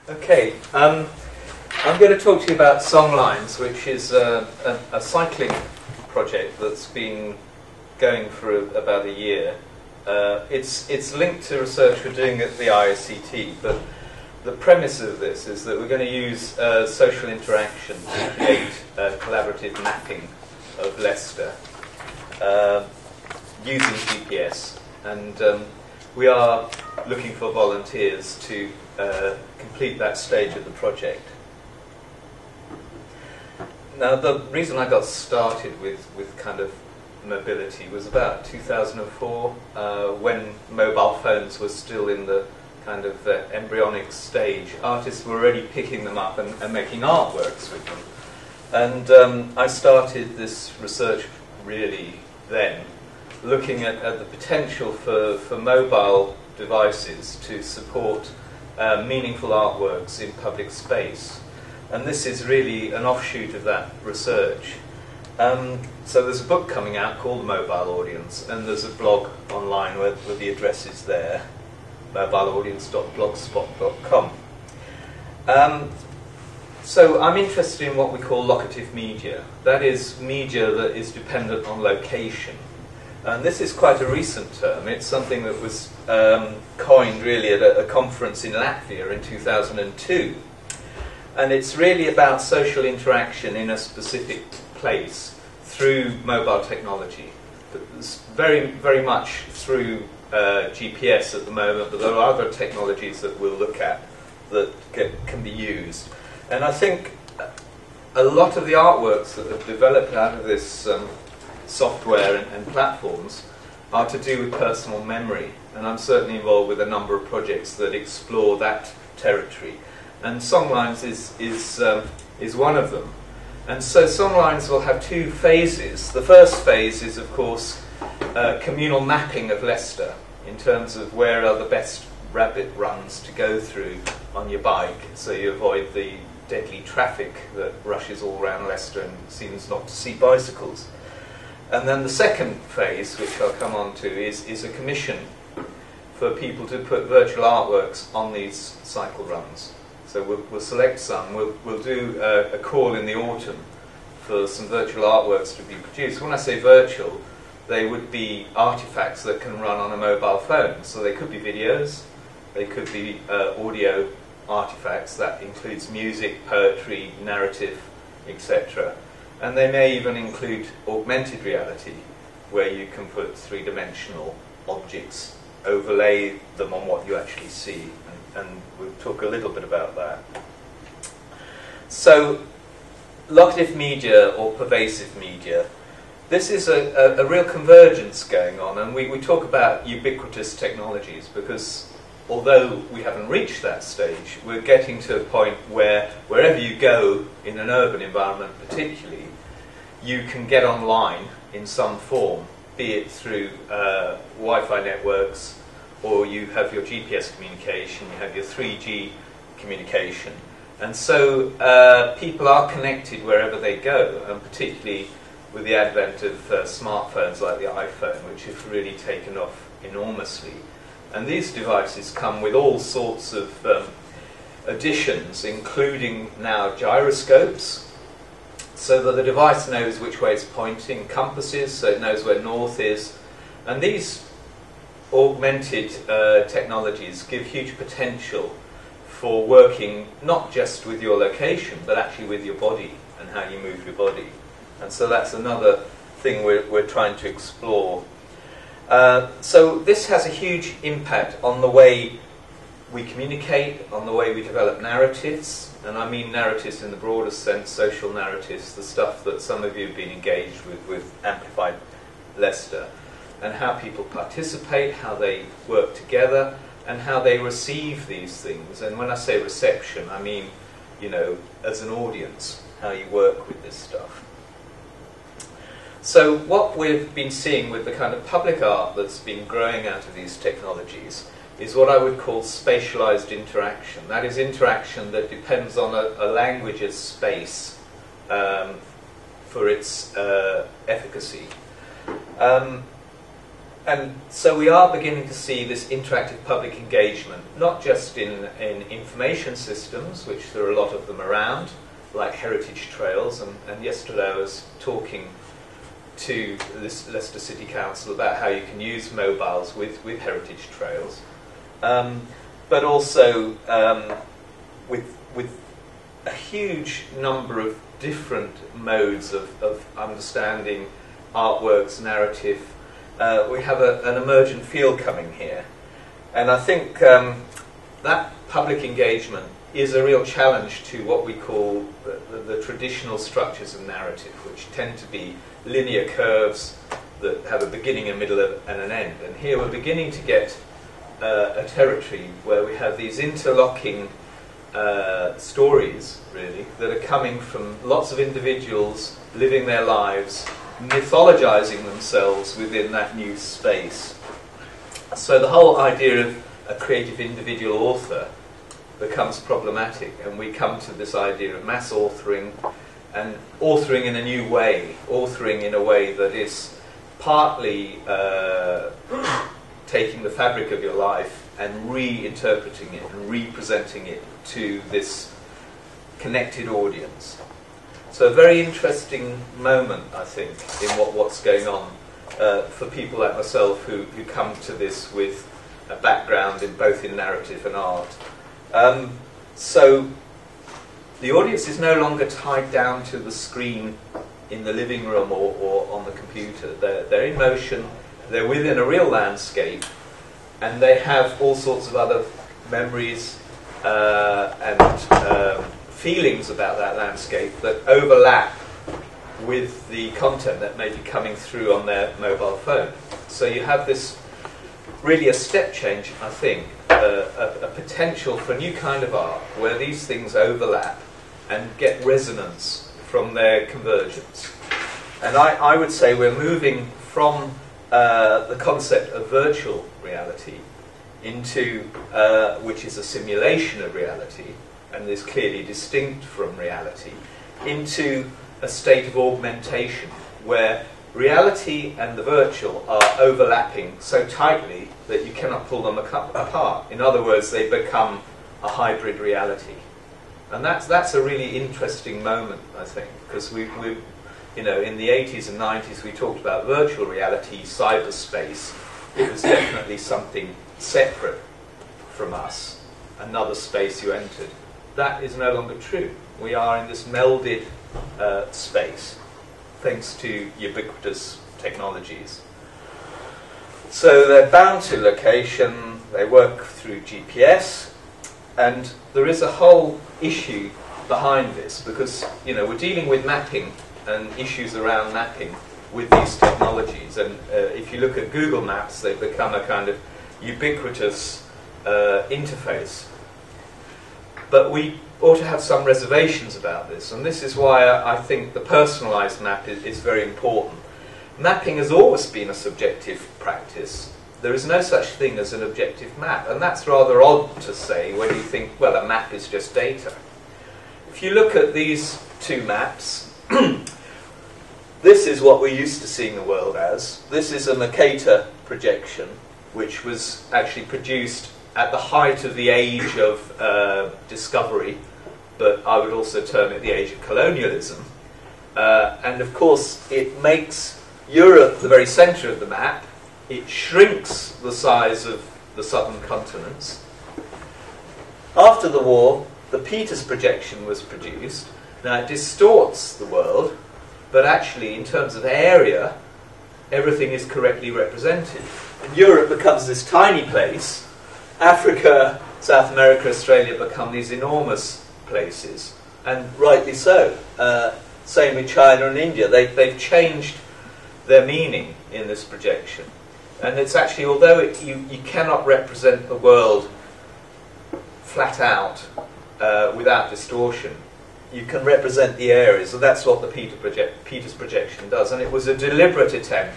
Okay, I'm going to talk to you about Songlines, which is a cycling project that's been going for about a year. It's linked to research we're doing at the ISCT, but the premise of this is that we're going to use social interaction to create a collaborative mapping of Leicester using GPS, and we are looking for volunteers to complete that stage of the project. Now, the reason I got started with kind of mobility was about 2004, when mobile phones were still in the kind of embryonic stage. Artists were already picking them up and making artworks with them. And I started this research really then, looking at the potential for mobile devices to support meaningful artworks in public space. And this is really an offshoot of that research. So there's a book coming out called The Mobile Audience, and there's a blog online where the address is there, mobileaudience.blogspot.com. So I'm interested in what we call locative media. That is media that is dependent on location. And this is quite a recent term. It's something that was coined really at a conference in Latvia in 2002. And it's really about social interaction in a specific place through mobile technology. It's very, very much through GPS at the moment, but there are other technologies that we'll look at that can be used. And I think a lot of the artworks that have developed out of this software and platforms are to do with personal memory. And I'm certainly involved with a number of projects that explore that territory. And Songlines is one of them. And so Songlines will have two phases. The first phase is, of course, communal mapping of Leicester in terms of where are the best rabbit runs to go through on your bike, so you avoid the deadly traffic that rushes all around Leicester and seems not to see bicycles. And then the second phase, which I'll come on to, is a commission for people to put virtual artworks on these cycle runs. So we'll select some. We'll do a call in the autumn for some virtual artworks to be produced. When I say virtual, they would be artifacts that can run on a mobile phone. So they could be videos, they could be audio artifacts. That includes music, poetry, narrative, etc. And they may even include augmented reality, where you can put three-dimensional objects, overlay them on what you actually see, and we'll talk a little bit about that. So, locative media or pervasive media, this is a real convergence going on, and we talk about ubiquitous technologies because although we haven't reached that stage, we're getting to a point where wherever you go in an urban environment particularly, you can get online in some form, be it through Wi-Fi networks, or you have your GPS communication, you have your 3G communication. And so people are connected wherever they go, and particularly with the advent of smartphones like the iPhone, which have really taken off enormously. And these devices come with all sorts of additions, including now gyroscopes, so that the device knows which way it's pointing, compasses, so it knows where north is. And these augmented technologies give huge potential for working not just with your location, but actually with your body and how you move your body. And so that's another thing we're trying to explore. So this has a huge impact on the way we communicate, on the way we develop narratives, and I mean narratives in the broadest sense, social narratives, the stuff that some of you have been engaged with Amplified Leicester, and how people participate, how they work together, and how they receive these things. And when I say reception, I mean, you know, as an audience, how you work with this stuff. So what we've been seeing with the kind of public art that's been growing out of these technologies is what I would call spatialized interaction. That is interaction that depends on a language as space for its efficacy. And so we are beginning to see this interactive public engagement, not just in information systems, which there are a lot of them around, like heritage trails, and yesterday I was talking to this Leicester City Council about how you can use mobiles with heritage trails, but also with a huge number of different modes of understanding artworks, narrative. We have an emergent field coming here, and I think that public engagement is a real challenge to what we call the traditional structures of narrative, which tend to be linear curves that have a beginning, a middle, and an end. And here we're beginning to get a territory where we have these interlocking stories, really, that are coming from lots of individuals living their lives, mythologizing themselves within that new space. So the whole idea of a creative individual author becomes problematic, and we come to this idea of mass authoring, and authoring in a new way, authoring in a way that is partly taking the fabric of your life and reinterpreting it and representing it to this connected audience. So a very interesting moment, I think, in what's going on for people like myself who come to this with a background in both in narrative and art. So the audience is no longer tied down to the screen in the living room or on the computer. They're in motion, they're within a real landscape, and they have all sorts of other memories and feelings about that landscape that overlap with the content that may be coming through on their mobile phone. So you have this really a step change, I think, a potential for a new kind of art where these things overlap and get resonance from their convergence. And I would say we're moving from the concept of virtual reality into, which is a simulation of reality, and is clearly distinct from reality, into a state of augmentation where reality and the virtual are overlapping so tightly that you cannot pull them apart. In other words, they become a hybrid reality. And that's a really interesting moment, I think, because we you know, in the 80s and 90s we talked about virtual reality, cyberspace. It was definitely something separate from us, another space you entered. That is no longer true. We are in this melded space, thanks to ubiquitous technologies. So they're bound to location, they work through GPS, and there is a whole issue behind this, because, you know, we're dealing with mapping and issues around mapping with these technologies, and if you look at Google Maps, they've become a kind of ubiquitous interface. But we ought to have some reservations about this, and this is why I think the personalised map is very important. Mapping has always been a subjective practice. There is no such thing as an objective map, and that's rather odd to say when you think, well, a map is just data. If you look at these two maps, this is what we're used to seeing the world as. This is a Mercator projection, which was actually produced at the height of the age of discovery, but I would also term it the age of colonialism. And of course, it makes Europe the very centre of the map. It shrinks the size of the southern continents. After the war, the Peters projection was produced. Now, it distorts the world, but actually, in terms of area, everything is correctly represented. And Europe becomes this tiny place. Africa, South America, Australia become these enormous places, and rightly so. Same with China and India. They've changed their meaning in this projection. And it's actually, although you cannot represent the world flat out without distortion, you can represent the areas, and that's what the Peters projection does. And it was a deliberate attempt